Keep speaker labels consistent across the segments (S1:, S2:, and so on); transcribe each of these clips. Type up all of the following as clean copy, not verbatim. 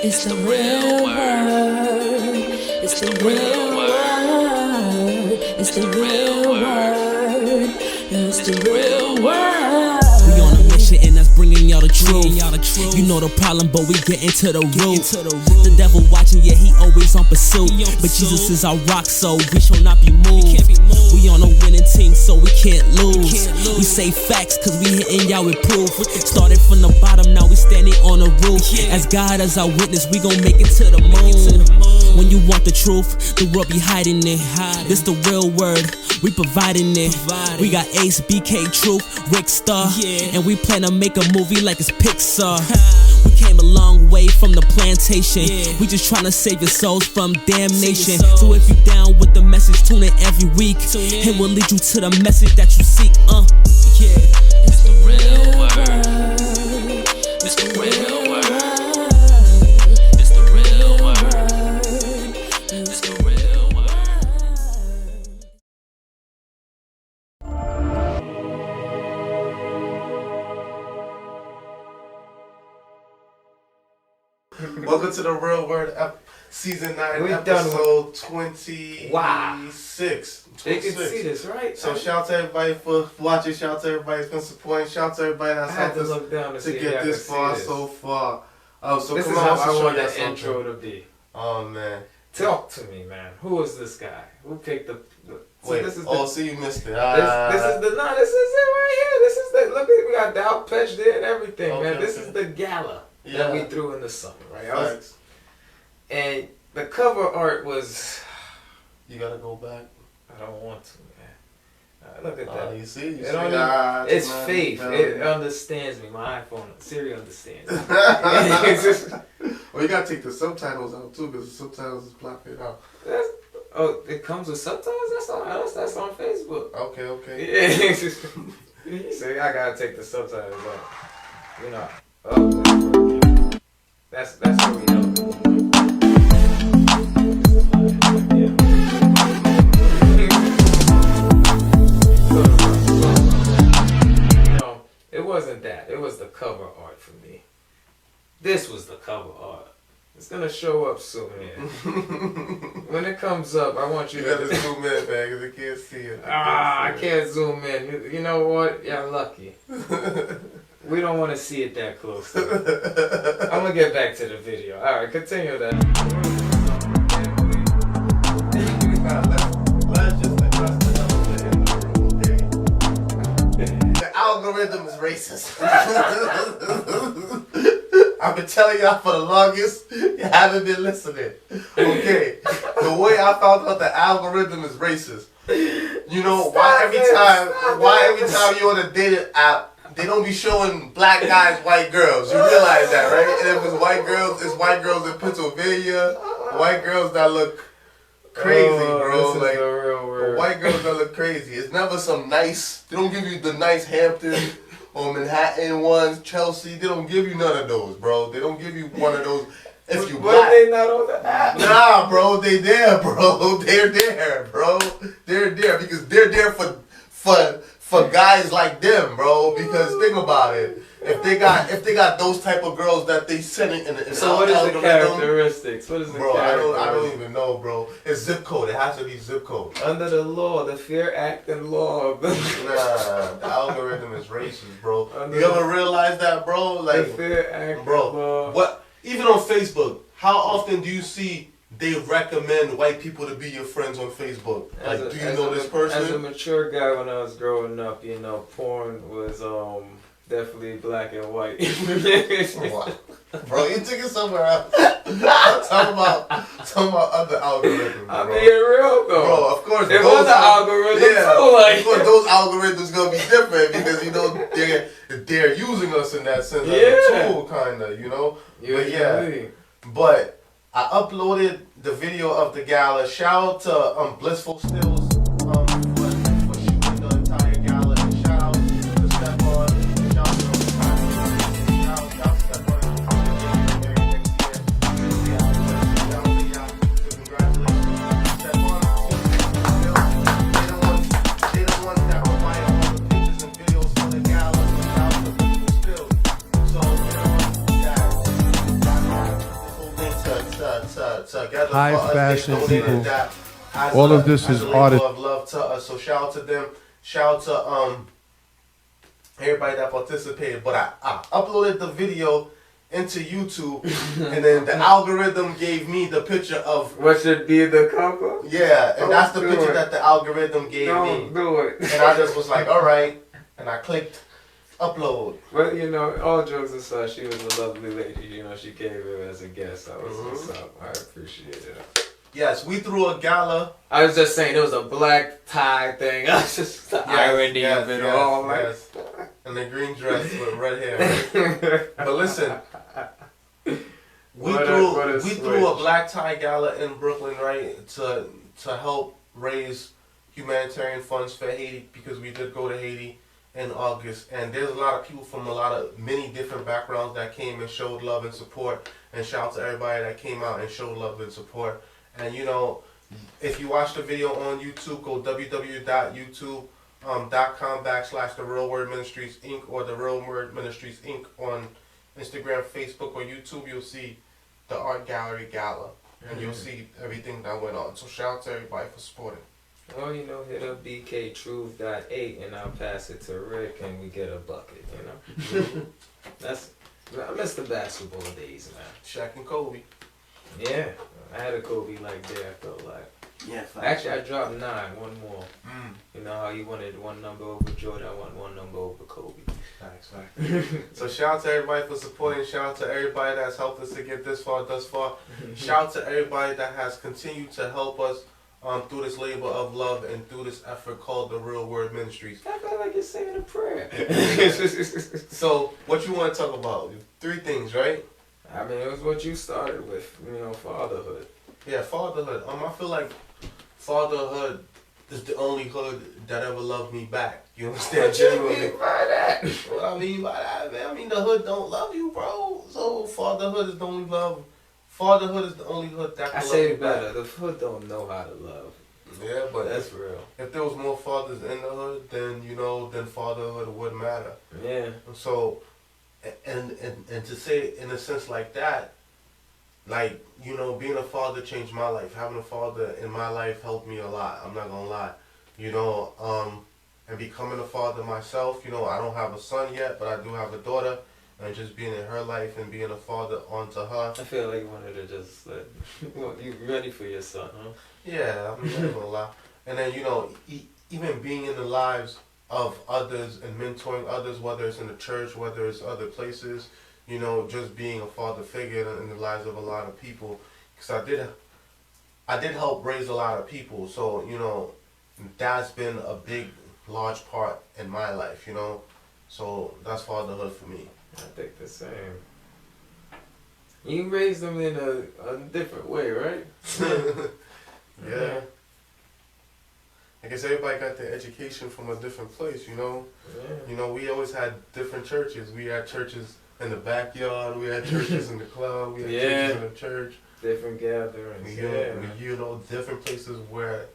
S1: It's the real word. It's the real word. It's the real word. It's the real word.
S2: We on a mission and that's bringing y'all the truth. You know the problem, but we get into the root. The devil watching, yeah, he always on pursuit. But Jesus is our rock, so we shall not be moved. We on a winning team, so we can't lose. We say facts, cause we hitting y'all with proof. Started from the bottom, now we standing on the roof. As God as our witness, we gon' make it to the moon. When you want the truth, the world be hiding it. This the real word, we providing it. We got Ace, BK, Truth, Rick Star, and we plan to make a movie like it's Pixar. We came a long way from the plantation. We just tryna save your souls from damnation. So if you down with the message, tune in every week. It will lead you to the message that you seek.
S1: It's the real word. It's the real word. It's the real word. It's the real word.
S3: Welcome to the Real Word Season 9, episode 26.
S4: Wow.
S3: 26.
S4: They can see this, right?
S3: So shout out to everybody for watching, shout out to everybody that's been supporting, shout out to everybody that's helped us
S4: look down
S3: to get this far so far. Oh, so
S4: this
S3: come
S4: is
S3: on,
S4: how I want
S3: that
S4: that intro to be.
S3: Oh man.
S4: Talk to me, man. Who is this guy? Who picked the
S3: Wait,
S4: this is
S3: so you missed it.
S4: This is it right here. This is the look at we got Dow Petch there and everything, man. This is the gala that we threw in the summer, right? And the cover art was.
S3: You gotta go back.
S4: I don't want to, man. Look at that.
S3: You see,
S4: it's faith. It understands me. My iPhone, Siri understands me.
S3: Well, you gotta take the subtitles out too, because the subtitles is blocking it out.
S4: It comes with subtitles. That's on Facebook.
S3: Okay.
S4: Yeah. You say I gotta take the subtitles out. You know. That's what we know. It wasn't that. It was the cover art for me. This was the cover art. It's gonna show up soon here. When it comes up, I want you
S3: gotta zoom in, man, because I can't see it.
S4: I can't zoom in. You know what? You're lucky. We don't want to see it that close. I'm gonna get back to the video. All right, continue that.
S3: The algorithm is racist. I've been telling y'all for the longest. You haven't been listening. Okay, the way I found out the algorithm is racist. You know why every time you're on a dating app, they don't be showing black guys, white girls. You realize that, right? And if it's white girls in Pennsylvania, white girls that look crazy, bro.
S4: This is the real word.
S3: White girls that look crazy. It's never some nice. They don't give you the nice Hampton or Manhattan ones, Chelsea. They don't give you none of those, bro. They don't give you one of those. If you black.
S4: But they not on the app.
S3: Nah, bro. They there, bro. They're there, bro. They're there because they're there for guys like them, bro. Because think about it. If they got those type of girls that they send it in
S4: so what is the characteristics? What is the characteristics?
S3: I don't even know, bro. It's zip code. It has to be zip code.
S4: Under the law, the Fair Act and law of the
S3: the algorithm is racist, bro. You ever realize that, bro? Like
S4: the Fair Act,
S3: bro.
S4: and law.
S3: What? Even on Facebook, how often do you see they recommend white people to be your friends on Facebook? Like, do you know this person?
S4: As a mature guy, when I was growing up, you know, porn was definitely black and white.
S3: Bro, you took it somewhere else. I'm talking about other algorithms.
S4: I'm being real though.
S3: Bro, of course.
S4: There was an algorithm too, like.
S3: Of course, those algorithms gonna be different because you know they're using us in that sense as a tool, kinda, you know. But I uploaded the video of the gala. Shout out to Blissful Stills for shooting the entire gala. And shout out to Stephon. Shout out to Stephon. Congratulations, Stephon. They the ones that provide all the pictures and videos for the gala. Shout out to Blissful Stills. So that whole together
S5: high
S3: for us.
S5: fashion
S3: They donated
S5: people.
S3: that as
S5: All
S3: a,
S5: of this
S3: as
S5: is
S3: a labor
S5: audit.
S3: of love to us. So shout out to them. Shout out to everybody that participated. But I uploaded the video into YouTube, and then the algorithm gave me the picture of
S4: what should be the cover.
S3: Yeah, and that's the
S4: do
S3: picture
S4: it.
S3: that the algorithm gave me.
S4: Don't do it.
S3: And I just was like, all right, and I clicked upload.
S4: But you know, all jokes aside, she was a lovely lady. You know, she came in as a guest. I was what's up. I appreciate it.
S3: Yes, we threw a gala.
S4: I was just saying, it was a black tie thing. I was just the irony of it all. Like,
S3: Yes. And the green dress with red hair. But listen, we threw a black tie gala in Brooklyn, right, to help raise humanitarian funds for Haiti, because we did go to Haiti in August, and there's a lot of people from many different backgrounds that came and showed love and support. And shout out to everybody that came out and showed love and support. And you know, if you watch the video on YouTube, go www.youtube.com/therealwordministries Inc. or The Real Word Ministries Inc. on Instagram, Facebook, or YouTube. You'll see the art gallery gala, and you'll see everything that went on. So shout out to everybody for supporting.
S4: well, you know, hit up BK Truth.8 and I'll pass it to Rick and we get a bucket, you know? I miss the basketball days, man.
S3: Shaq and Kobe.
S4: Yeah, I had a Kobe like there, I felt like.
S3: Yeah,
S4: Actually, I dropped 9, one more. You know how you wanted one number over Jordan, I want one number over Kobe.
S3: Facts. So shout out to everybody for supporting. Shout out to everybody that's helped us to get this far, thus far. Shout out to everybody that has continued to help us through this labor of love and through this effort called The Real Word Ministries.
S4: I feel like you're saying a prayer.
S3: So what you want to talk about? 3 things, right?
S4: I mean, it was what you started with, you know, fatherhood.
S3: Yeah, fatherhood. I feel like fatherhood is the only hood that ever loved me back. You understand?
S4: What you
S3: Generally.
S4: mean by that?
S3: What I mean by that, man, I mean the hood don't love you, bro. So fatherhood is the only love. Fatherhood is the only hood that can
S4: I
S3: love
S4: say
S3: you
S4: it better.
S3: back.
S4: The hood don't know how to love.
S3: Yeah, but
S4: That's real.
S3: if there was more fathers in the hood, then then fatherhood wouldn't matter.
S4: Yeah.
S3: So, and to say in a sense like that, like, you know, being a father changed my life. Having a father in my life helped me a lot. I'm not gonna lie. You know, and becoming a father myself, you know, I don't have a son yet, but I do have a daughter. And just being in her life and being a father onto her.
S4: I feel like you wanted to just you ready for your son, huh?
S3: Yeah, I mean, I'm not gonna lie. And then, you know, even being in the lives of others and mentoring others, whether it's in the church, whether it's other places, you know, just being a father figure in the lives of a lot of people. Because I did help raise a lot of people. So, you know, that's been a large part in my life, you know. So that's fatherhood for me.
S4: I think the same. You raised them in a different way, right?
S3: Yeah. I guess everybody got their education from a different place, you know.
S4: Yeah.
S3: You know, we always had different churches. We had churches in the backyard. We had churches in the club. We had churches in the church.
S4: Different gatherings.
S3: You know, different places where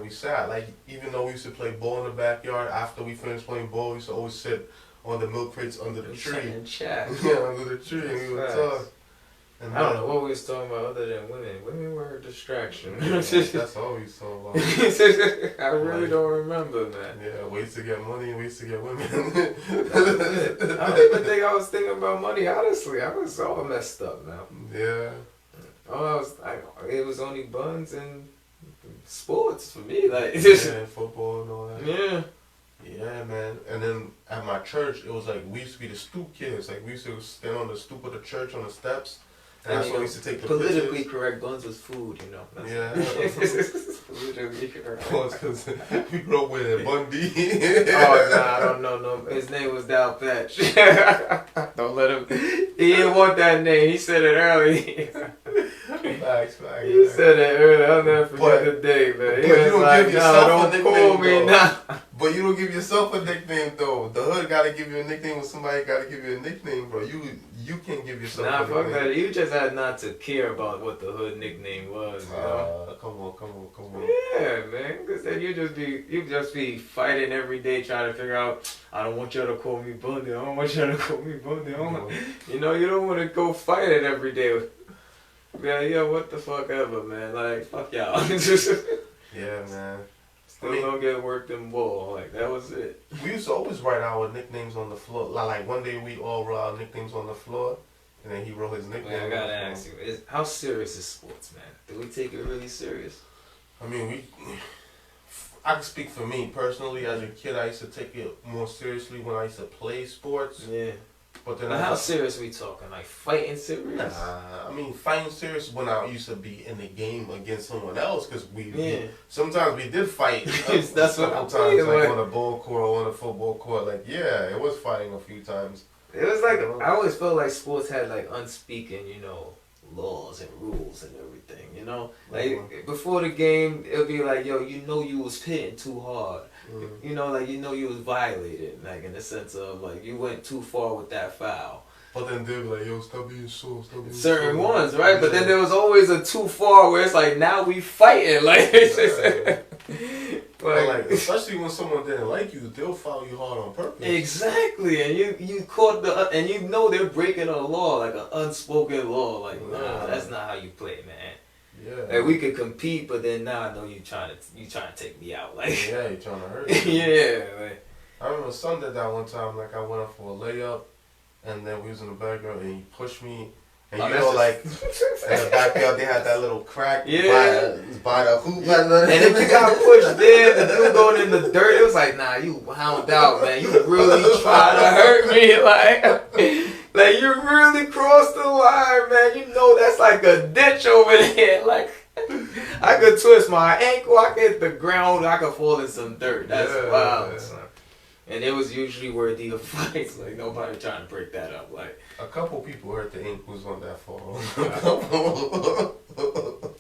S3: we sat. Like, even though we used to play ball in the backyard, after we finished playing ball, we used to always sit on the milk crates under the tree.
S4: And chat.
S3: Yeah, under the tree, and we would talk. And
S4: I don't know what we was talking about other than women. Women were a distraction.
S3: That's all we was talking about.
S4: I really don't remember, man.
S3: Yeah, ways to get money, ways to get women.
S4: I don't even think I was thinking about money, honestly. I was all messed up now.
S3: Yeah.
S4: It was only buns and sports for me. Like,
S3: yeah, football and all that.
S4: Yeah.
S3: Yeah, man. And then at my church, it was like, we used to be the stoop kids. Like, we used to stand on the stoop of the church on the steps. And that's when we used to take the
S4: politically
S3: pictures.
S4: correct, buns was food, you know.
S3: Yeah.
S4: Politically correct.
S3: Because we grew up with Bundy.
S4: Oh, nah, I don't know. No. His name was Dal Patch. Don't let him. He didn't want that name. He said it early.
S3: Facts.
S4: He said it early. I'll never forget the day, man. He was
S3: you don't
S4: like,
S3: give yourself
S4: no,
S3: a
S4: don't
S3: nickname,
S4: call me
S3: though.
S4: now.
S3: But you don't give yourself a nickname, though. The hood gotta give you a nickname when somebody gotta give you a nickname, bro. You can't give yourself a nickname.
S4: Nah, fuck that. You just had not to care about what the hood nickname was, you know?
S3: Come on.
S4: Yeah, man. Because then you just be fighting every day trying to figure out, I don't want y'all to call me Bundy. I don't want y'all to call me Bundy. You know, you don't want to go fight it every day. Yeah, yo, what the fuck ever, man. Like, fuck y'all.
S3: Yeah, man.
S4: Still don't get worked in ball. Like, that was it.
S3: We used to always write our nicknames on the floor. Like one day we all wrote our nicknames on the floor, and then he wrote his nickname.
S4: Man, I gotta ask you, how serious is sports, man? Do we take it really serious?
S3: I mean, I can speak for me personally. As a kid, I used to take it more seriously when I used to play sports.
S4: Yeah.
S3: But then
S4: how serious we talking? Like fighting serious?
S3: Nah, I mean fighting serious when I used to be in the game against someone else, because sometimes we did fight.
S4: That's what I'm
S3: times,
S4: like
S3: on a ball court or on a football court. Like it was fighting a few times.
S4: It was like I always felt like sports had like unspoken, laws and rules and everything. Like before the game, it'll be like, yo, you was hitting too hard. You was violated, like in the sense of like you went too far with that foul.
S3: But then they'd be like, yo, stop being so, stop being
S4: certain ones, right? Yeah. But then there was always a too far where it's like, now we fighting, like.
S3: like especially when someone didn't like you, they'll foul you hard on purpose.
S4: Exactly, and you caught and they're breaking a law, like an unspoken law, like nah, that's not how you play, man.
S3: Yeah.
S4: Like we could compete, but then now I know you trying to take me out, like.
S3: Yeah, you trying to hurt me.
S4: Yeah. Like,
S3: I remember son did that one time. Like I went up for a layup, and then we was in the backyard, and he pushed me. And in the backyard they had that little crack by the hoop.
S4: And if you got pushed there, the dude going in the dirt, it was like, nah, you hound out, man. You really trying to hurt me, like you really crossed the line, man. That's like a ditch over there. Like I could twist my ankle, I could hit the ground, I could fall in some dirt. That's wild, son. And it was usually worthy of fights. Like nobody trying to break that up. Like
S3: a couple people hurt the ankles on that fall.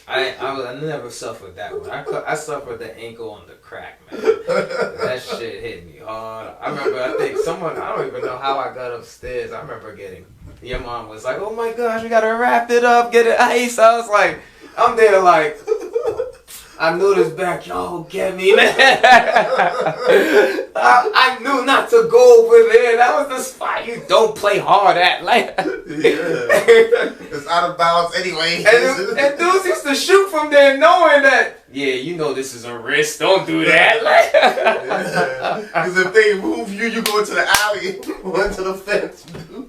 S4: I never suffered that one. I suffered the ankle on the crack, man. That shit hit me hard. I remember, I don't even know how I got upstairs. I remember your mom was like, oh my gosh, we gotta wrap it up, get it ice. I was like, I'm there like, I knew this backyard would get me, man. I knew not to go over there. That was the spot you don't play hard at. Like,
S3: it's out of bounds anyway.
S4: And dudes used to shoot from there knowing that, this is a risk. Don't do that.
S3: Because if they move you go into the alley, go into the fence, dude.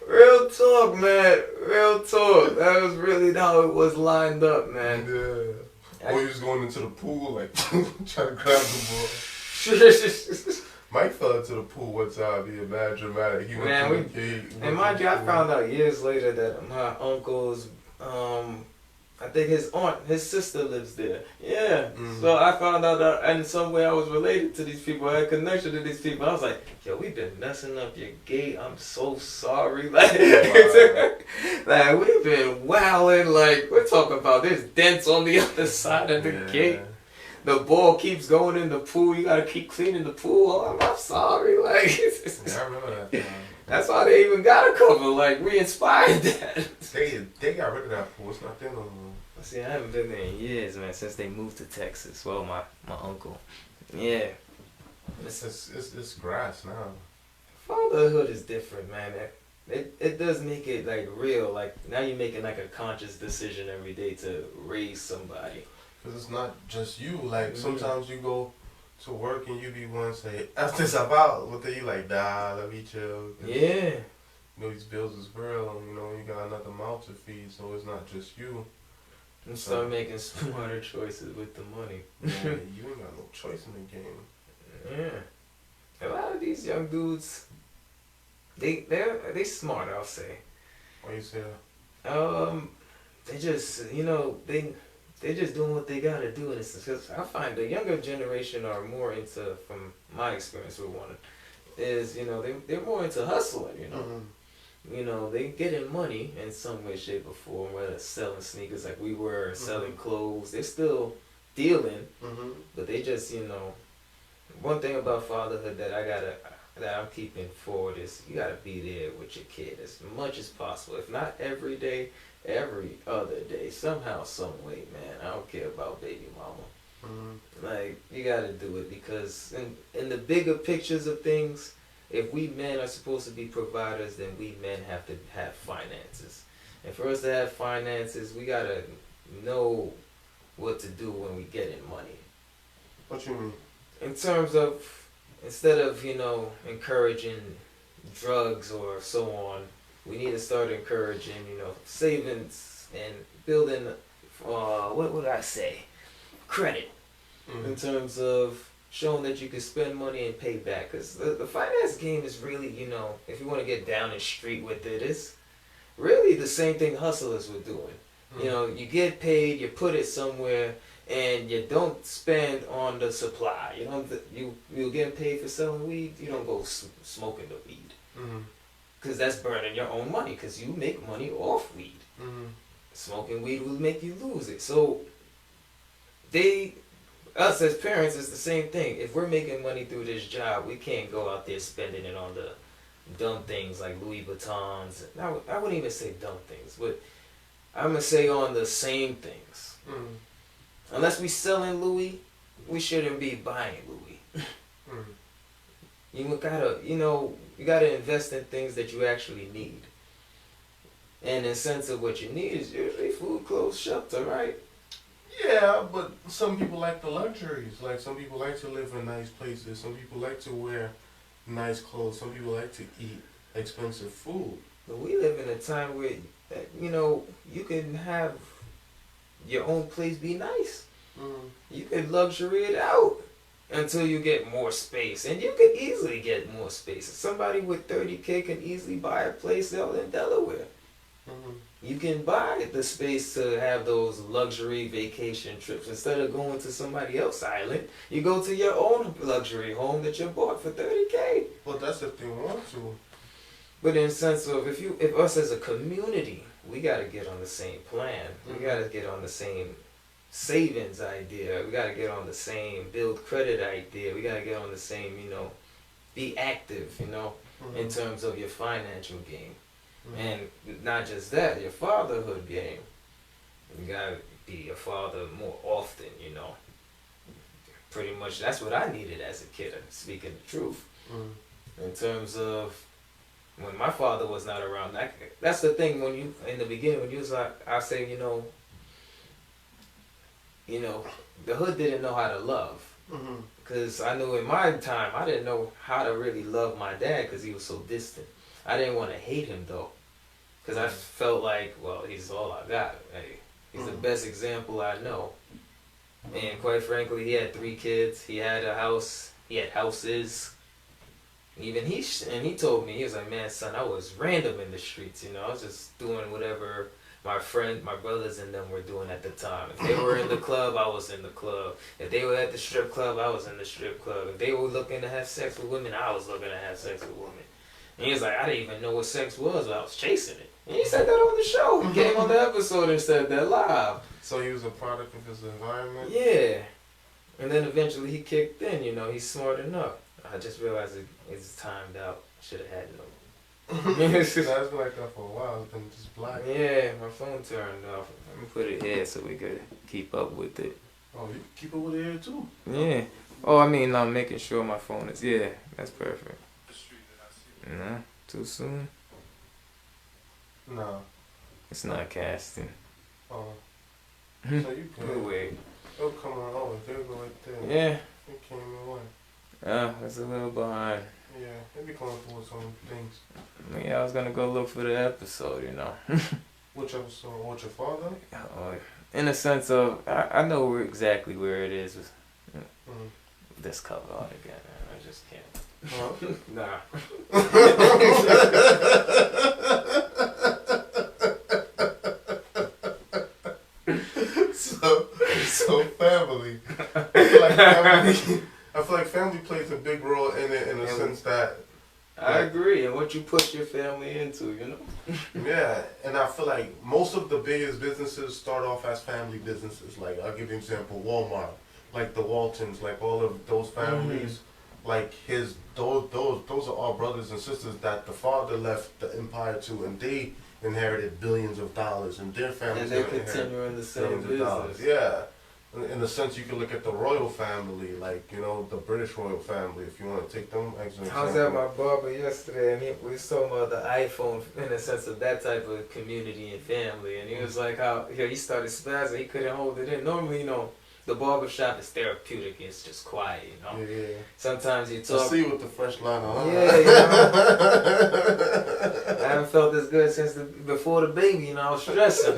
S4: Real talk, man. Real talk. That was really how it was lined up, man.
S3: Yeah. Or you was going into the pool, like, trying to grab the ball. Mike fell into the pool one time, being mad dramatic. He went to the gate.
S4: And mind you, I found out years later that my uncle's, I think his sister lives there. Yeah. Mm-hmm. So I found out that in some way I was related to these people. I had connection to these people. I was like, yo, we've been messing up your gate. I'm so sorry. Like, like we've been wilding. Like, we're talking about there's dents on the other side of the gate. The ball keeps going in the pool. You got to keep cleaning the pool. Oh, I'm sorry. Like,
S3: I remember that time.
S4: That's why they even got a cover. Like, we inspired that.
S3: They got rid of that pool. It's not there no more.
S4: See, I haven't been there in years, man, since they moved to Texas. Well, my uncle. Yeah.
S3: It's grass now.
S4: Fatherhood is different, man. It does make it, like, real. Like, now you're making, like, a conscious decision every day to raise somebody.
S3: Because it's not just you. Like, sometimes you go to work and you be one say, "F this about," but then you like, "Nah, let me chill."
S4: Yeah.
S3: These bills is real. You got another mouth to feed, so it's not just you.
S4: And start making smarter choices with the money.
S3: Yeah, you ain't got no choice in the game.
S4: Yeah. A lot of these young dudes, they smart, I'll say.
S3: Why you say that?
S4: They just, they're just doing what they gotta do. And because I find the younger generation are more into, from my experience with one, is, they're more into hustling, Mm-hmm. They getting money in some way, shape, or form, whether it's selling sneakers like we were, or selling clothes. They're still dealing, but they just, one thing about fatherhood that I'm keeping forward is you gotta be there with your kid as much as possible. If not every day, every other day, somehow, some way, man. I don't care about baby mama. Like, you gotta do it because in the bigger pictures of things, if we men are supposed to be providers, then we men have to have finances. And for us to have finances, we gotta know what to do when we get in money.
S3: What you mean?
S4: In terms of, instead of, encouraging drugs or so on, we need to start encouraging, savings and building, what would I say? Credit. Mm-hmm. In terms of showing that you can spend money and pay back. Because the finance game is really, if you want to get down the street with it, it's really the same thing hustlers were doing. Mm-hmm. You get paid, you put it somewhere, and you don't spend on the supply. You're getting paid for selling weed, you don't go smoking the weed. Because that's burning your own money, because you make money off weed. Mm-hmm. Smoking weed will make you lose it. So us as parents, it's the same thing. If we're making money through this job, we can't go out there spending it on the dumb things like Louis Vuittons. I wouldn't even say dumb things, but I'm going to say on the same things. Mm-hmm. Unless we selling Louis, we shouldn't be buying Louis. Mm-hmm. You gotta invest in things that you actually need. And in the sense of what you need is usually food, clothes, shelter, right?
S3: Yeah, but some people like the luxuries. Like, some people like to live in nice places. Some people like to wear nice clothes. Some people like to eat expensive food.
S4: But we live in a time where, you can have your own place be nice. Mm-hmm. You can luxury it out until you get more space. And you can easily get more space. Somebody with $30K can easily buy a place out in Delaware. Mm-hmm. You can buy the space to have those luxury vacation trips. Instead of going to somebody else's island, you go to your own luxury home that you bought for $30K.
S3: Well, that's if they want to.
S4: But in the sense of, if us as a community, we got to get on the same plan. Mm-hmm. We got to get on the same savings idea. We got to get on the same build credit idea. We got to get on the same, be active, mm-hmm. in terms of your financial game. Mm-hmm. And not just that, your fatherhood game. You got to be a father more often, Pretty much that's what I needed as a kid, speaking the truth. Mm-hmm. In terms of when my father was not around, that's the thing in the beginning, when you was like, I say, the hood didn't know how to love. Because I knew in my time, I didn't know how to really love my dad because he was so distant. I didn't want to hate him though. Because I felt like, well, he's all I got. Hey, he's the best example I know. And quite frankly, he had 3 kids. He had a house. He had houses. Even he told me, he was like, man, son, I was random in the streets, I was just doing whatever my brothers and them were doing at the time. If they were in the club, I was in the club. If they were at the strip club, I was in the strip club. If they were looking to have sex with women, I was looking to have sex with women. And he was like, I didn't even know what sex was, but I was chasing it. And he said that on the show. He came on the episode and said that live.
S3: So he was a product of his environment?
S4: Yeah. And then eventually he kicked in, he's smart enough. I just realized it's timed out. Should have had no.
S3: It's been like that for a while. It's been just black.
S4: Yeah, my phone turned off. Let me put it here so we could keep up with it.
S3: Oh, you keep up with it here too?
S4: Yeah. Oh, I mean, I'm making sure my phone is. Yeah, that's perfect. No, too soon?
S3: No.
S4: It's not casting.
S3: Oh. So you can.
S4: Wait.
S3: It'll come on. Oh, there go right there.
S4: Yeah.
S3: It came in one.
S4: It's a little behind.
S3: Yeah, it be going through some things.
S4: Yeah, I was gonna go look for the episode,
S3: Which episode? With your father?
S4: In the sense of, I know exactly where it is. This cover art again, man. I just can't. Huh? Nah.
S3: So family. I feel like family plays a big role in it in the sense that.
S4: I agree, and what you put your family into,
S3: Yeah, and I feel like most of the biggest businesses start off as family businesses. Like, I'll give you an example, Walmart, like the Waltons, like all of those families, like those are all brothers and sisters that the father left the empire to, and they inherited billions of dollars, and their families
S4: and they're continuing the same business.
S3: Yeah, in the sense you can look at the royal family, like, you know, the British royal family, if you want to take them as an example.
S4: I was at my barber yesterday, and we was talking about the iPhone in the sense of that type of community and family, and he was like how he started spazzing, he couldn't hold it in. Normally, you know, the barber shop is therapeutic, it's just quiet, you know.
S3: Yeah.
S4: Sometimes you talk.
S3: I see you with the fresh line on.
S4: Yeah, you know. I haven't felt this good since before the baby, you know. I was stressing.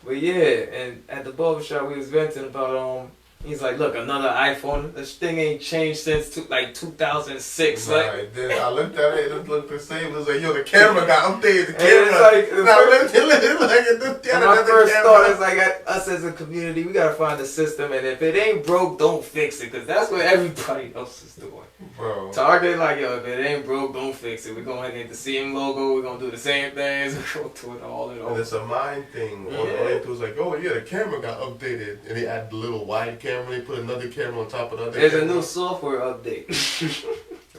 S4: But yeah, and at the barbershop we was venting about he's like, look, another iPhone. This thing ain't changed since 2006.
S3: Right,
S4: like,
S3: then I looked at it, it looked the same. It was like, yo, the camera got updated. The camera.
S4: It's like, my first thought is like, us as a community, we gotta find a system, and if it ain't broke, don't fix it, cause that's what everybody else is doing.
S3: Bro.
S4: Target, like, yo, if it ain't broke, don't fix it. We're gonna get the same logo. We're gonna do the same things. We're gonna do it all and all.
S3: And it's a mind thing. All it was like, oh yeah, the camera got updated, and they added the little wide camera. They put another camera on top of the other.
S4: There's a new software update.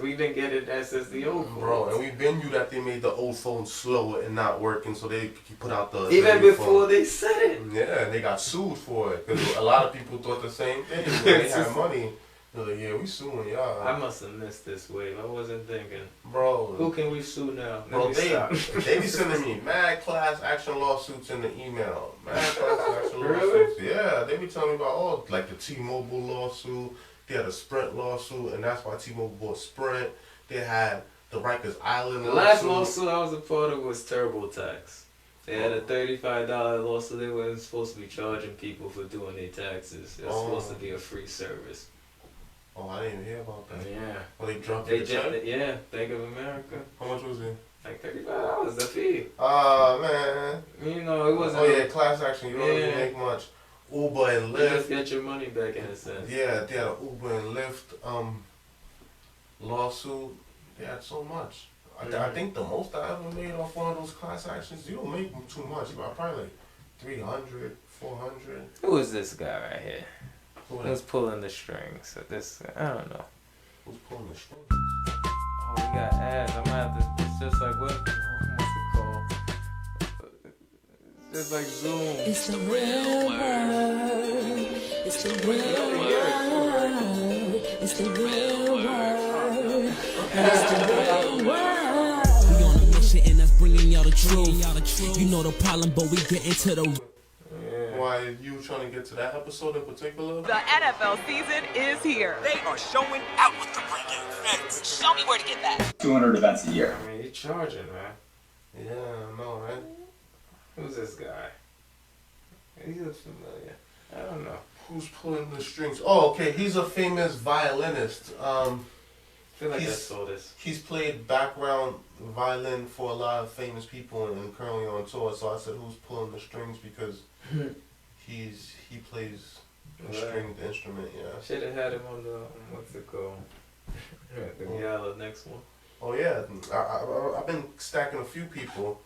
S4: We didn't get it that since the old phone.
S3: Bro, and we been you that they made the old phone slower and not working, so they put out the
S4: even
S3: the
S4: before
S3: phone.
S4: They said it.
S3: Yeah, and they got sued for it because a lot of people thought the same thing. When they had money. They're like, yeah, we suing y'all.
S4: I must have missed this wave. I wasn't thinking.
S3: Bro.
S4: Who can we sue now?
S3: Bro, they be sending me mad class action lawsuits in the email. Mad class action lawsuits. Yeah, they be telling me about, like the T-Mobile lawsuit. They had a Sprint lawsuit, and that's why T-Mobile bought Sprint. They had the Rikers Island
S4: lawsuit. The last lawsuit I was a part of was TurboTax. They had a $35 lawsuit. They weren't supposed to be charging people for doing their taxes. It was supposed to be a free service.
S3: Oh, I didn't even hear about that.
S4: Yeah.
S3: Well, they dropped it.
S4: Yeah, Bank of America.
S3: How much was it?
S4: Like $35, the fee.
S3: Man.
S4: You know, it wasn't.
S3: Oh, yeah, class action. You don't even make much. Uber and Lyft.
S4: You just get your money back in a sense.
S3: Yeah, they had an Uber and Lyft lawsuit. They had so much. I think the most I ever made off one of those class actions, you don't make too much. Probably like 300, 400.
S4: Who is this guy right here? Who's pulling the strings? So this, I don't know.
S3: Who's pulling the strings?
S4: Oh, we got ads. I'm gonna have to. It's just like what's it called? It's just like Zoom.
S1: It's the real word. It's the real word. It's the real word. It's the real word.
S2: We on a mission and that's bringing y'all the truth. You know the problem, but we get into the.
S3: Why you trying to get to that episode in particular?
S5: The NFL season is here.
S6: They are showing out with the breaking events.
S5: Show me where to get that.
S6: 200 events a year.
S4: I mean, you're charging, man.
S3: Yeah, I know, right?
S4: Who's this guy? He looks familiar. I don't know.
S3: Who's pulling the strings? Oh, okay. He's a famous violinist.
S4: I feel like I saw this.
S3: He's played background violin for a lot of famous people and currently on tour. So I said, who's pulling the strings? Because he plays a stringed instrument. Yeah.
S4: Should have had him on the what's it called? The gala next one.
S3: Oh yeah, I've been stacking a few people.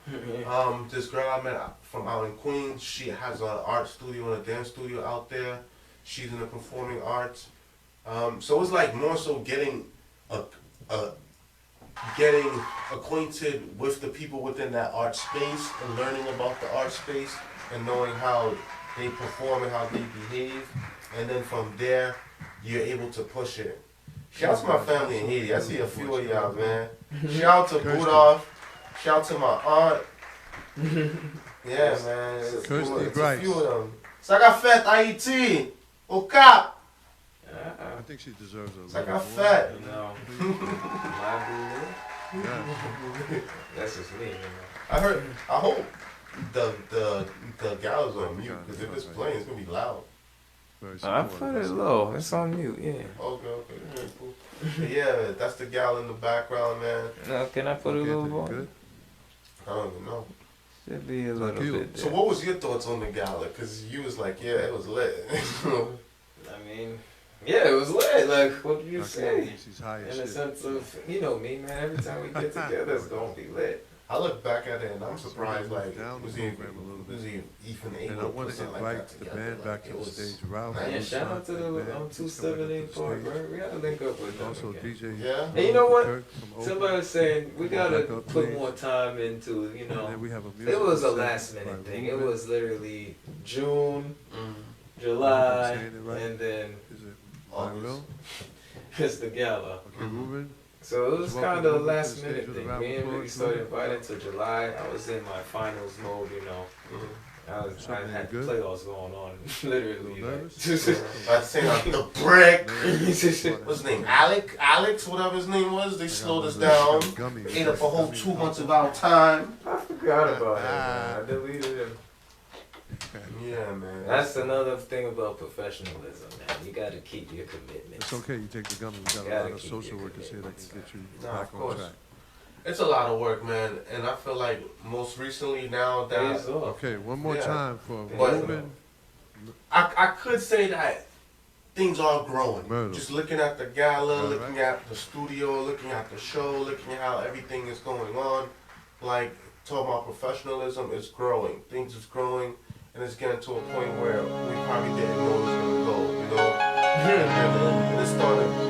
S3: This girl I met from out in Queens, she has an art studio and a dance studio out there. She's in the performing arts. So it's like more so getting acquainted with the people within that art space and learning about the art space and knowing how they perform and how they behave, and then from there you're able to push it. Shout out to my family in Haiti. I see a few of y'all, man. Shout out to Budov. Shout out to my aunt. Yeah, man. It's a few of them. Sagafet Haiti. Au Cap.
S7: I think she deserves a
S3: Sagafet.
S4: No. That's just me, you know.
S3: I hope the gal's on mute, because if it's playing, it's gonna be loud.
S4: I put it low. It's on mute, yeah.
S3: Okay, cool. Yeah, that's the gal in the background, man.
S4: No, can I put a little more?
S3: I don't even know.
S4: Should be a little bit there.
S3: So what was your thoughts on the gala? Because you was like, yeah, it was lit.
S4: I mean, yeah, it was lit. Like, what did you say? In a sense of, you know me, man, every time we get together, it's going to be lit.
S3: I look back at it and I'm surprised, like, was he even able to put something like that together?
S7: The band back on stage.
S4: Yeah, shout out to the 278 Park, right? We gotta link up with them
S7: Also,
S4: again.
S7: DJ.
S3: Yeah.
S4: And you know what? Somebody was saying we gotta put more time into, you know. It was a last minute thing. It was literally June. July,
S7: saying it right?
S4: and then
S7: Is it my
S3: August.
S7: will?
S4: it's the gala.
S7: Okay, Ruben.
S4: So it was
S7: Welcome,
S4: kind of a
S7: Ruben, to
S4: last
S7: the stage
S4: minute
S7: with the
S4: thing.
S7: round
S4: We didn't
S7: of
S4: really
S7: applause,
S4: start
S7: Ruben.
S4: invited to July. I was in my finals mode, you know. I
S7: Something
S4: had
S7: good?
S4: playoffs going on, literally.
S7: A little nervous?
S3: I seen like the brick.
S4: Like,
S3: What's his name? Alex, whatever his name was. They slowed us down. Ate up a whole 2 months of our time.
S4: I forgot about it, man. I deleted it.
S3: Yeah, man.
S4: That's another thing about professionalism, man. You gotta keep your commitments.
S7: It's okay, you take the gummy. We got a
S4: Gotta
S7: lot of
S4: keep
S7: social
S4: your
S7: workers here that can get you
S3: Nah,
S7: back
S3: of
S7: on
S3: course.
S7: track.
S3: It's a lot of work, man. And I feel like most recently now that
S4: Days off.
S7: Okay, one more
S3: Yeah.
S7: time for
S3: But-
S7: Ruben.
S3: I could say that things are growing.
S7: Myrtle.
S3: Just looking at the gala,
S7: All
S3: looking
S7: right.
S3: at the studio, looking at the show, looking at how everything is going on. Like, talking about professionalism, it's growing. Things is growing, and it's getting to a point where we probably didn't know it was going to go, you know? And it's starting to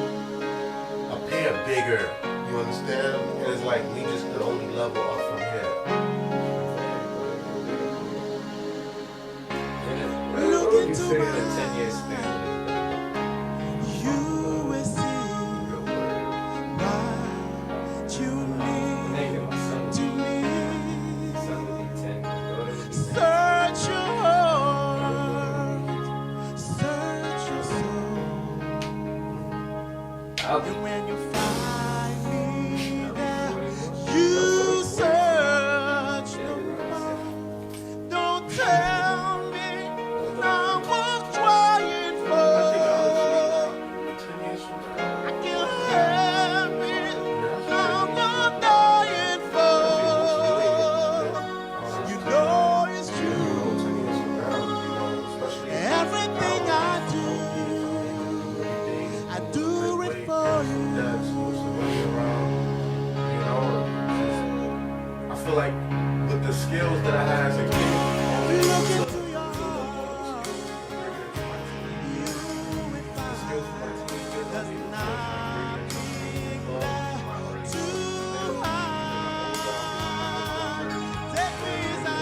S3: appear bigger, you understand? And it's like we just could only level up from here.
S4: What would you say in a 10-year span? Making my son would be 10, my daughter would be 10. I'll be
S2: When you find me there,
S4: 41.
S2: you search no more. Don't tell me now what's trying for.
S3: 10 years from now.
S2: I can have it, I'm not dying for. You know it's true.
S3: 10 years from now, you know, especially
S2: Everything I do, I do it for you.
S3: that's supposed to be around, you know, I feel like with the skills that I had as a kid,
S2: Look into your heart. You will find there's nothing too hard. Take me as I am.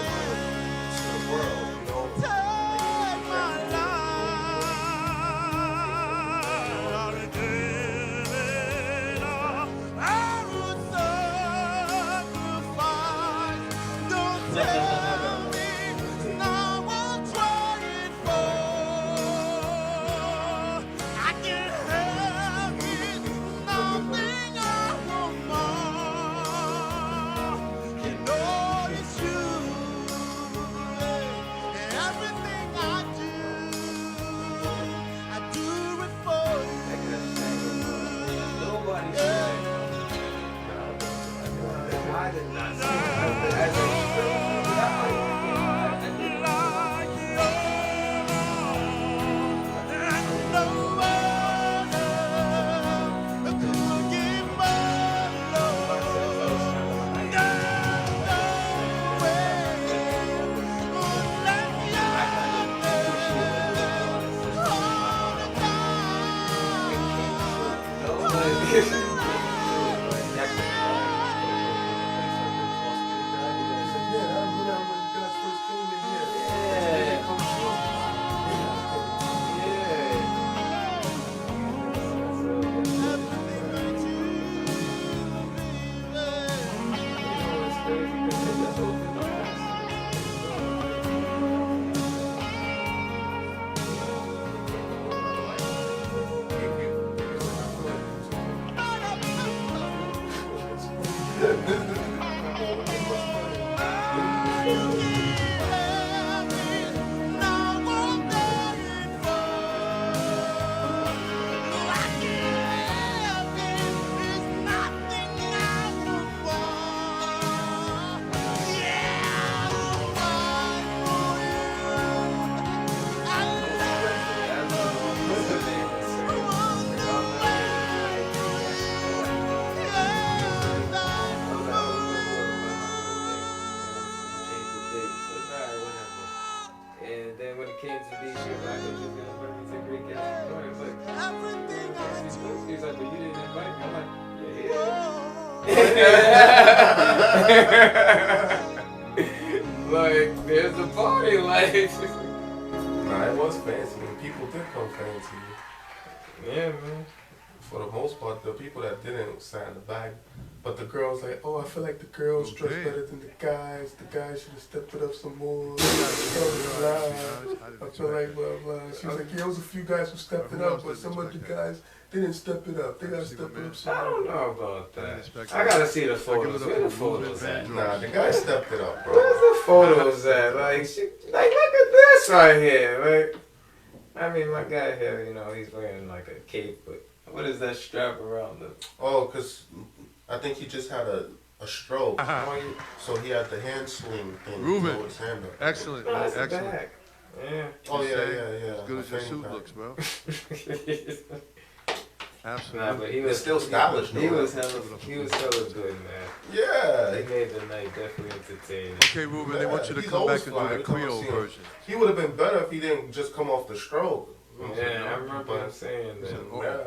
S2: Take my life. I'll give it all. I would sacrifice. Don't tell me now what's trying for. I can't have it. Nothing I want more. You know it's true. Everything I do it for you.
S4: Nobody said. I did not say that. As a And then when it came to these, she was like, "I'm just gonna invite me to Greek Cashapp." I was like, "He was like, but you didn't invite me." I'm like, "Yeah." Like, there's a party, like.
S3: Nah, Nah, it was fancy. And people did come fancy.
S4: Yeah, man.
S3: For the most part, the people that didn't sat in the back. But the girls like, oh, I feel like the girls dress better than the guys. The guys should have stepped it up some more. I feel like blah blah. She was like, yeah, there was a few guys who stepped it up, but some of the guys didn't step it up. They gotta step it up some more.
S4: I don't know about that. I gotta see the photos. Where the photos at?
S3: Nah, the guys stepped it up, bro.
S4: Where's the photos at? Like, look at this right here. Like, I mean, my guy here, you know, he's wearing like a cape, but what is that strap around him?
S3: Oh, cause I think he just had a stroke. So he had the hand swing thing.
S7: Ruben,
S3: his hand up.
S7: excellent,
S4: Nice
S7: excellent.
S4: back. Yeah.
S3: Oh yeah.
S7: As good as your suit looks, bro. Absolutely.
S4: Nah, but he
S3: It's
S4: was
S3: still stylish,
S4: He
S3: though.
S4: was hella good, man.
S3: Yeah.
S4: They made the night definitely entertaining.
S7: Okay, Ruben, they want you to
S3: He's
S7: come
S3: always
S7: back and
S3: fly.
S7: do the
S3: Every time I
S7: Creole
S3: see him.
S7: version.
S3: He would have been better if he didn't just come off the stroke.
S4: Yeah, I remember him saying that.
S3: Yeah.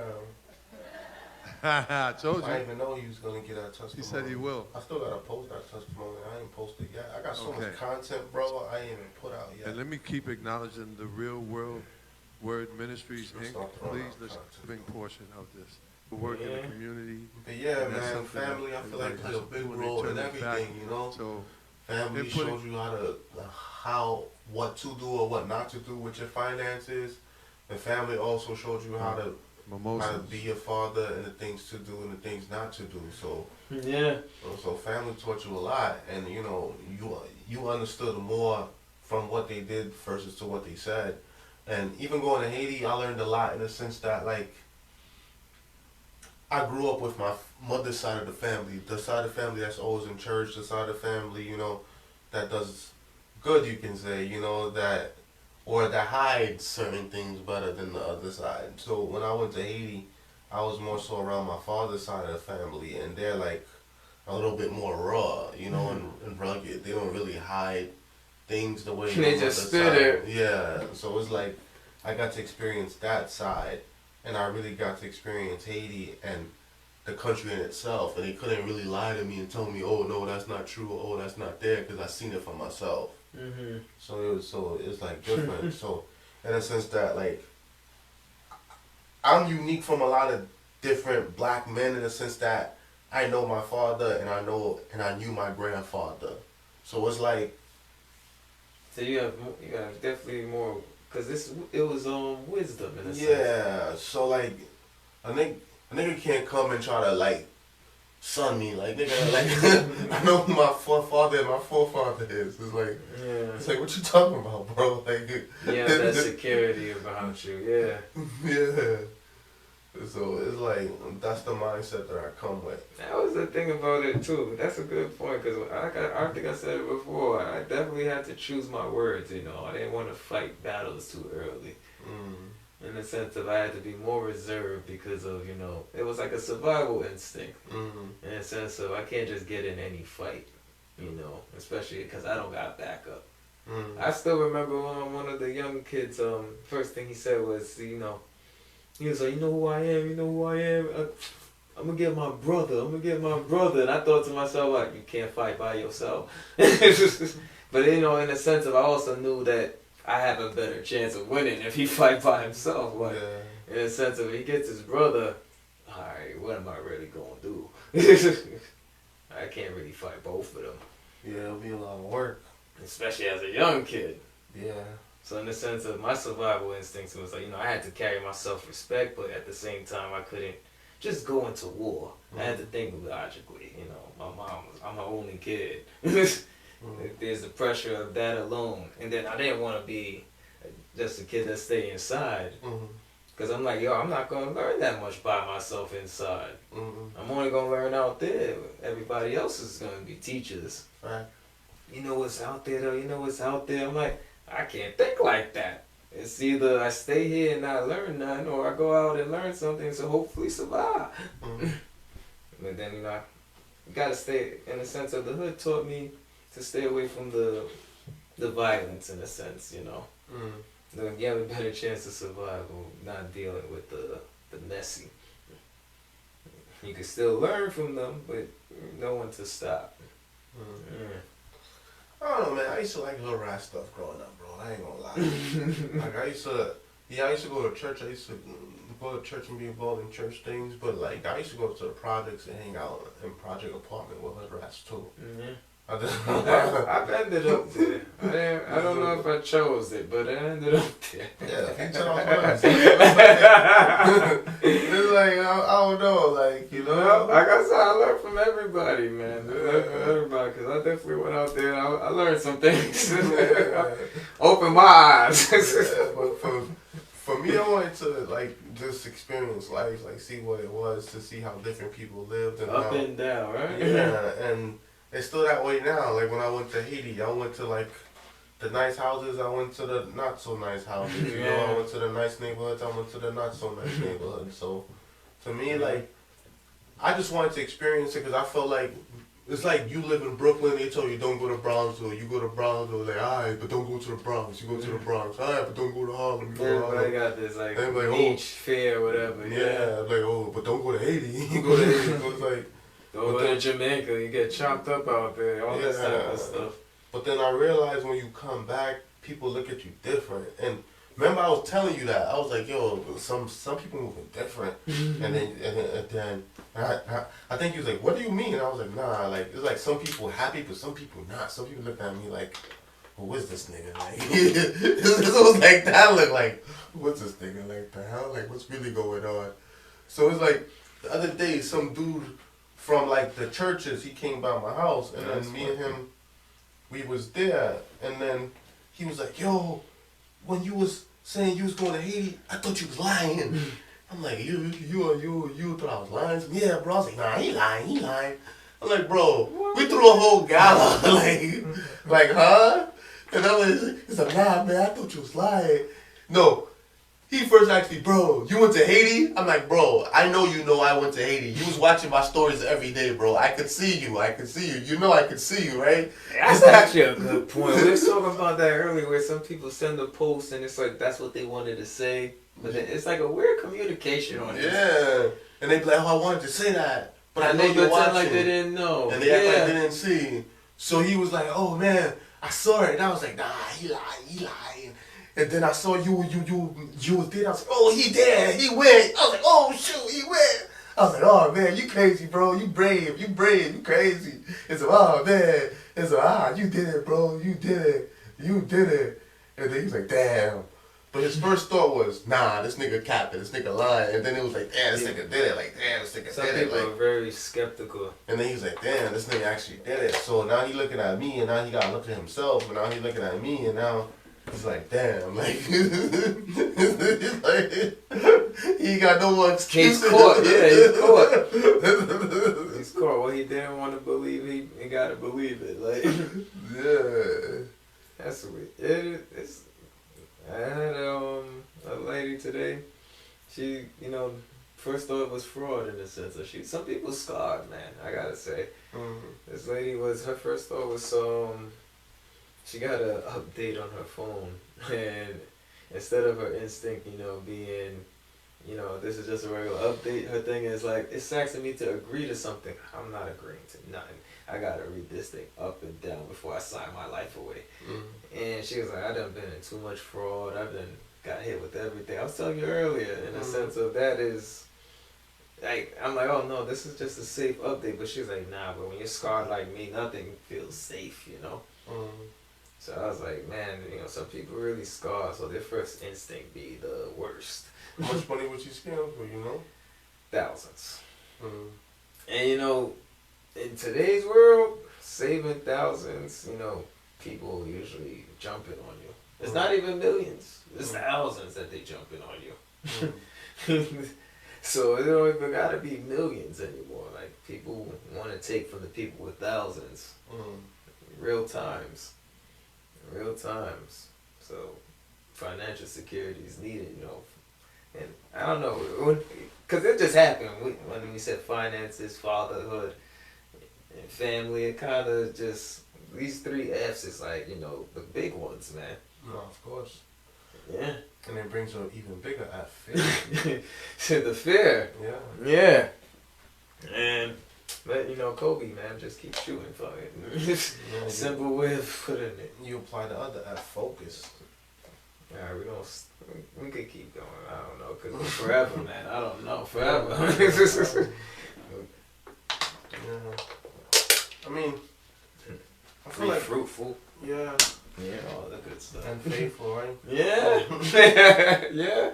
S7: I told
S3: I
S7: you.
S3: didn't even know he was gonna get that testimony.
S7: He said he will.
S3: I still gotta post that testimony. I ain't posted yet. I got so
S7: Okay.
S3: much content, bro. I ain't even put out yet.
S7: And let me keep acknowledging the Real World Word Ministries,
S3: Let's
S7: Inc.
S3: not throw
S7: Please,
S3: out
S7: let's
S3: content.
S7: bring portion of this. The work in the
S4: Yeah.
S7: community.
S3: But yeah,
S7: And that's
S3: man,
S7: something
S3: family.
S7: that
S3: I feel like
S7: everybody
S3: plays a
S7: has to
S3: big
S7: do when they
S3: role
S7: turn
S3: in
S7: their back.
S3: everything. You know,
S7: So
S3: family
S7: they're putting-
S3: shows you what to do or what not to do with your finances. And family also showed you how to
S7: mimosas.
S3: be a father and the things to do and the things not to do. So
S4: Yeah.
S3: so family taught you a lot, and you know you understood more from what they did versus to what they said. And even going to Haiti, I learned a lot in the sense that like I grew up with my mother's side of the family, the side of the family that's always in church, the side of the family, you know, that does good, you can say, you know, that hides certain things better than the other side. So when I went to Haiti, I was more so around my father's side of the family, and they're like a little bit more raw, you know, and rugged. They don't really hide things the way
S4: They
S3: my
S4: just
S3: mother's
S4: spit it.
S3: side. Yeah, so it's like I got to experience that side, and I really got to experience Haiti and the country in itself, and they couldn't really lie to me and tell me, oh no, that's not true, or oh that's not there, because I seen it for myself.
S4: Mm-hmm.
S3: So it's like different. So in a sense that like I'm unique from a lot of different black men in the sense that I know my father and I knew my grandfather. So it's like
S4: So you have definitely more, cause it was wisdom in a sense.
S3: yeah. So like a nigga can't come and try to like son me like nigga like I know who my forefather and my forefather is. It's like
S4: Yeah.
S3: what you talking about, bro? Like
S4: Yeah, that security about you. Yeah.
S3: yeah. So it's like that's the mindset that I come with.
S4: That was the thing about it too. That's a good point, because I think I said it before. I definitely had to choose my words. You know, I didn't want to fight battles too early. In the sense of I had to be more reserved because of, you know, it was like a survival instinct. In the sense of I can't just get in any fight, you know, especially because I don't got backup. I still remember one of the young kids. First thing he said was, you know, he was like, you know who I am? You know who I am? I'm gonna get my brother. And I thought to myself, like, you can't fight by yourself. But, you know, in the sense of I also knew that I have a better chance of winning if he fight by himself. Like, in the sense of he gets his brother, alright, what am I really gonna do? I can't really fight both of them.
S3: Yeah, it'll be a lot of work.
S4: Especially as a young kid.
S3: Yeah.
S4: So in the sense of my survival instincts, it was like, you know, I had to carry my self-respect, but at the same time, I couldn't just go into war. I had to think logically, you know. I'm my only kid. There's the pressure of that alone. And then I didn't want to be just a kid that stay inside. Because I'm like, yo, I'm not going to learn that much by myself inside. I'm only going to learn out there. Everybody else is going to be teachers.
S3: Right.
S4: You know what's out there, though? You know what's out there? I'm like, I can't think like that. It's either I stay here and not learn nothing, or I go out and learn something to hopefully survive. But then, you know, you got to stay, in the sense of the hood taught me to stay away from the violence, in a sense, you know. Then you have a better chance to survive not dealing with the messy. You can still learn from them, but no one to stop.
S3: I don't know, man. I used to like little rat stuff growing up, bro. I ain't gonna lie. Like I used to go to church. I used to go to church and be involved in church things. But like I used to go to the projects and hang out in project apartment with hood rats too.
S4: Mm-hmm.
S3: I
S4: ended up there. I don't know if I chose it, but I ended up there.
S3: Yeah, it's like I don't know, like you know.
S4: Well, like I said, I learned from everybody, man. Everybody, because I definitely went out there and I learned some things. Open my eyes.
S3: But for me, I wanted to like just experience life, like see what it was, to see how different people lived and
S4: up and down, right?
S3: Yeah, and it's still that way now. Like when I went to Haiti, I went to like the nice houses, I went to the not so nice houses. You know, I went to the nice neighborhoods, I went to the not so nice neighborhoods. So to me, like I just wanted to experience it because I felt like it's like you live in Brooklyn, they told you don't go to Brownsville. You go to Brownsville, like, alright, but don't go to the Bronx. You go to the Bronx. Alright, but don't go to Harlem. You go to Harlem.
S4: Everybody got this like beach fair, whatever.
S3: Yeah, like, oh, but don't go to Haiti. You go to Haiti. So it's like,
S4: go to Jamaica, you get chopped up out there, all that type of stuff.
S3: But then I realized when you come back, people look at you different. And remember I was telling you that. I was like, yo, some people moving different. And then I think he was like, what do you mean? And I was like, nah, like, it's like some people happy, but some people not. Some people look at me like, well, what's this nigga? Like, it was like that. Look like, what's this nigga? Like, the hell? Like, what's really going on? So it's like, the other day, some dude from like the churches, he came by my house, and then me and him, we was there, and then he was like, yo, when you was saying you was going to Haiti, I thought you was lying. I'm like, you thought I was lying? Yeah, bro. I was like, nah, he lying. I'm like, bro, we threw a whole gala, like, huh? And I'm like, he's like, nah, man, I thought you was lying. No, he first asked me, bro, you went to Haiti? I'm like, bro, I know I went to Haiti. You was watching my stories every day, bro. I could see you. You know I could see you, right?
S4: That's actually a good point. We were talking about that earlier, where some people send a post and it's like, that's what they wanted to say. But it's like a weird communication on it.
S3: Yeah. And they be like, oh, I wanted to say that. But I know you're watching.
S4: Like they didn't know.
S3: And they act like they didn't see. So he was like, oh, man, I saw it. And I was like, nah, he lied. And then I saw you was there. I was like, oh, he did. He went. I was like, oh, shoot, he went. I was like, oh, man, you crazy, bro. You brave, you crazy. It's like, oh, man. It's like, you did it, bro. You did it. And then he was like, damn. But his first thought was, nah, this nigga capping, this nigga lying. And then it was like, damn, this nigga did it. Like, damn, this nigga
S4: Some
S3: did it.
S4: people
S3: Like,
S4: are very skeptical.
S3: and then he was like, damn, this nigga actually did it. So now he looking at me, and now he got to look at himself, and now he looking at me, and now he's like, damn, like, he's like, he got no more excuses.
S4: He's caught, he's caught. He's caught. Well, he didn't want to believe, he got to believe it. Like,
S3: yeah.
S4: That's weird. I had a lady today. She, first thought it was fraud in a sense. Some people scarred, man. I gotta say, This lady her first thought was she got an update on her phone, and instead of her instinct, being, this is just a regular update. Her thing is like, it's asking me to agree to something. I'm not agreeing to nothing. I gotta read this thing up and down before I sign my life away. And she was like, I done been in too much fraud. I've done got hit with everything. I was telling you earlier, in a sense of that is, like, I'm like, oh no, this is just a safe update. But she's like, nah, but when you're scarred like me, nothing feels safe, So I was like, man, some people really scar, so their first instinct be the worst.
S3: How much money would you scam for,
S4: Thousands. And in today's world, saving thousands, people usually jumping on you. It's not even millions. It's thousands that they jumping on you. So it don't even gotta be millions anymore. Like, people want to take from the people with thousands. Real times. So financial security is needed, And I don't know, because it just happened when we said finances, fatherhood, and family. It kind of just, these 3 F's is like, the big ones, man.
S3: No, of course.
S4: Yeah.
S3: And it brings an even bigger F, fear.
S4: The fear.
S3: Yeah.
S4: And But you know, Kobe, man, just keep shooting for it. Simple way of putting it.
S3: You apply the other F, focus.
S4: Alright, we could keep going. I don't know, cause forever, man. I don't know, forever.
S3: I mean, I feel like
S4: fruitful.
S3: Yeah.
S4: Yeah, all the good stuff.
S3: And faithful, right?
S4: Yeah. Yeah.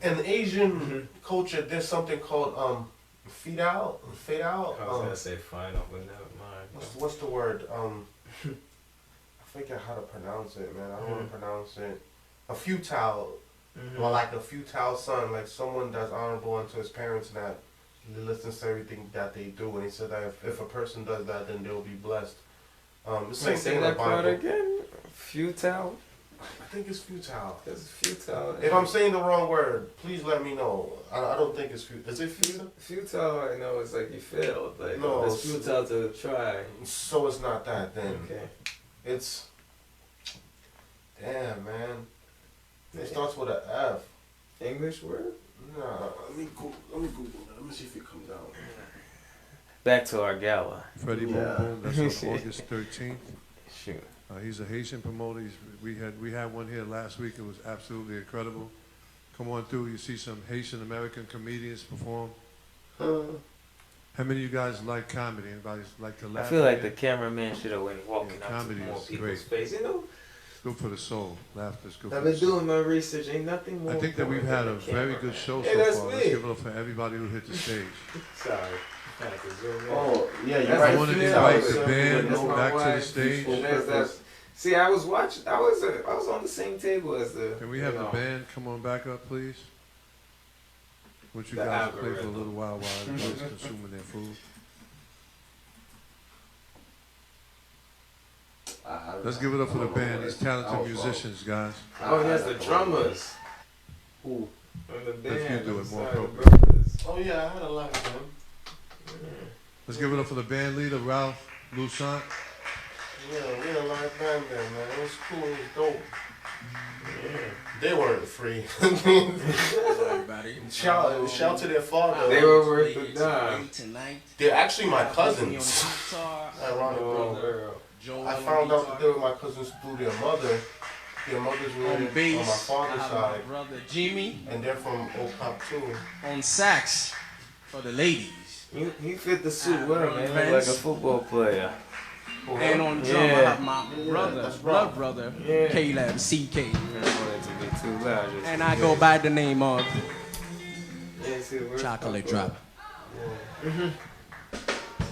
S3: In Asian culture, there's something called fade out.
S4: I was gonna say final, but never mind.
S3: What's the word? I forget how to pronounce it, man. I don't want to pronounce it. A futile, well, like a futile son, like someone that's honorable unto his parents and that listens to everything that they do. And he said that if a person does that, then they'll be blessed. The same thing in the Bible.
S4: Again? Futile?
S3: I think it's futile.
S4: It's futile.
S3: If I'm saying the wrong word, please let me know. I don't think it's futile. Is it futile?
S4: Futile, I know, it's like you failed. Like,
S3: no,
S4: it's futile to try.
S3: So it's not that then.
S4: Okay.
S3: It's, damn, man. It starts with an F.
S4: English word?
S3: Nah, let me Google it. Let me see if it comes out.
S4: Back to our gala.
S7: Freddie Boom, that's on August 13th.
S4: Shoot.
S7: He's a Haitian promoter. We had one here last week. It was absolutely incredible. Come on through. You see some Haitian American comedians perform. How many of you guys like comedy? Anybody like to laugh?
S4: I feel like the cameraman should have went walking out
S7: comedy
S4: to more
S7: is
S4: people's
S7: great.
S4: face. You know,
S7: It's good for the soul. Laughter's good for
S4: I've
S7: the
S4: been
S7: soul.
S4: doing my research. Ain't nothing more.
S7: I think that we've had a
S4: important than
S7: very
S4: camera,
S7: good
S4: man.
S7: show
S4: Hey,
S7: so
S4: that's
S7: far.
S4: me.
S7: Let's give it up for everybody who hit the stage.
S4: Sorry. I had to zoom in.
S3: Oh, yeah, you're
S4: That's
S3: right.
S7: I want to
S4: female,
S7: invite the
S4: so
S7: band
S4: that's my
S7: back to the
S4: wife.
S7: stage.
S4: That's, see, I was watching. I was on the same table as the.
S7: Can we have the band come on back up, please? Would you
S4: The
S7: guys play for a
S4: algorithm.
S7: little while everybody's consuming their food? Let's give it up for the band, these talented musicians, guys.
S4: Oh, yes, the drummers.
S3: Who?
S4: And the
S7: If
S4: band.
S7: you do it more
S4: sorry,
S7: appropriate.
S4: the brothers.
S3: Oh, yeah, I had a lot of them.
S7: Let's give it up for the band leader, Ralph Lusant.
S3: Yeah, we had a live band there, man. It was cool. It was dope. They weren't free. Shout to their father.
S4: They were worth the dime.
S3: They're actually my cousins.
S4: Oh,
S3: I found out that they were my cousins through their mother. Their mother's related on my father's side.
S8: Brother Jimmy
S3: And they're from Opop too.
S8: on sax for the ladies.
S4: he fit the suit with him, man. He looked like a football player.
S8: And on drum, I have my brother,
S3: that's
S8: blood
S3: right.
S8: brother,
S4: Yeah.
S8: Caleb, CK.
S4: I don't want it to be too loud. Just
S8: And I go by the name of
S4: Yeah, see, where's
S8: Chocolate
S4: my
S8: Drop.
S4: brother?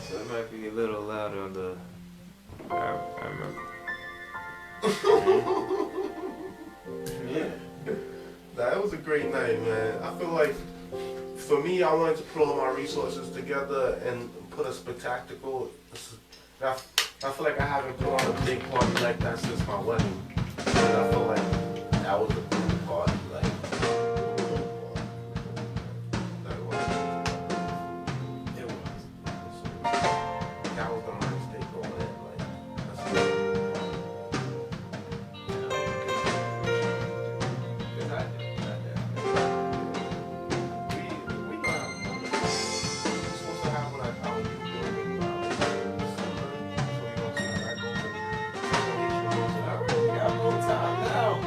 S4: So it might be a little louder on the. I remember.
S3: Yeah. Nah, it was a great night, man. I feel like, for me, I wanted to put all my resources together and put a spectacle. I feel like I haven't put on a big party like that since my wedding. And I feel like that was a big party. Like, it was. That was the nice day going in. Like, that's good. We gonna have a moment. It's supposed to happen like how you do it. So you don't see that go.
S4: We got a little time now.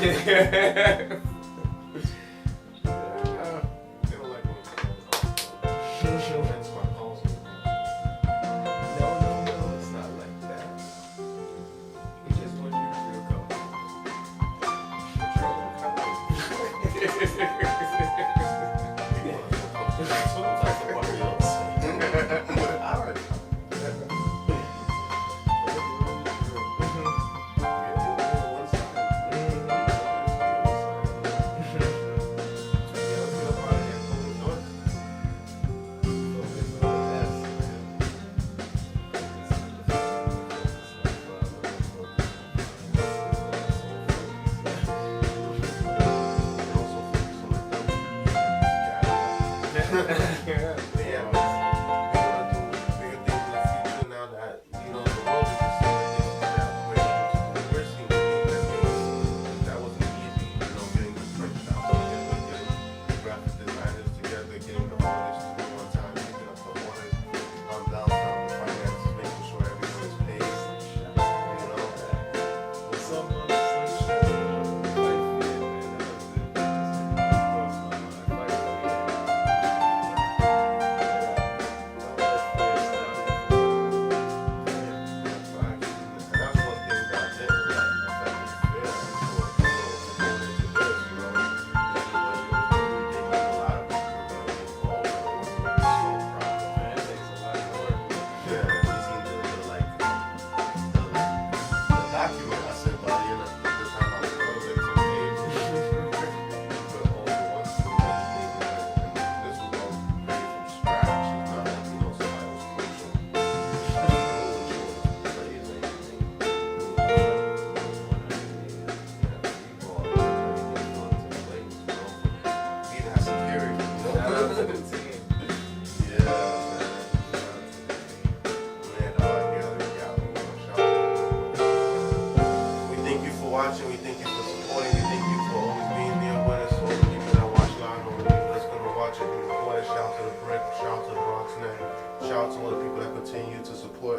S4: It's not like that. We just want you to feel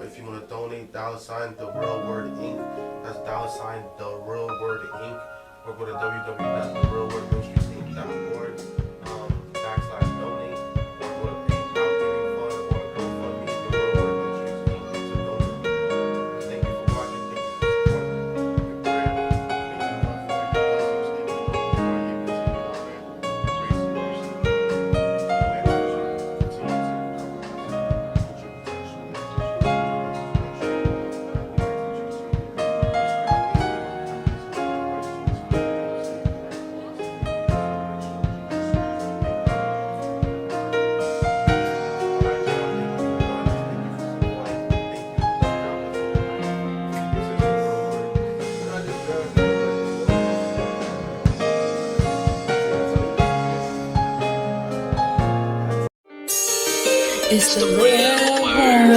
S3: If you want to donate, $therealwordinc. That's $therealwordinc. Or go to www.therealwordministries.org /donate. Or go to PayPal Giving Fund or GoFundMe. The Real Word Ministries Inc. to donate. Thank you for watching. Thank you for supporting. Your prayer. Thank you for your
S1: It's the real word.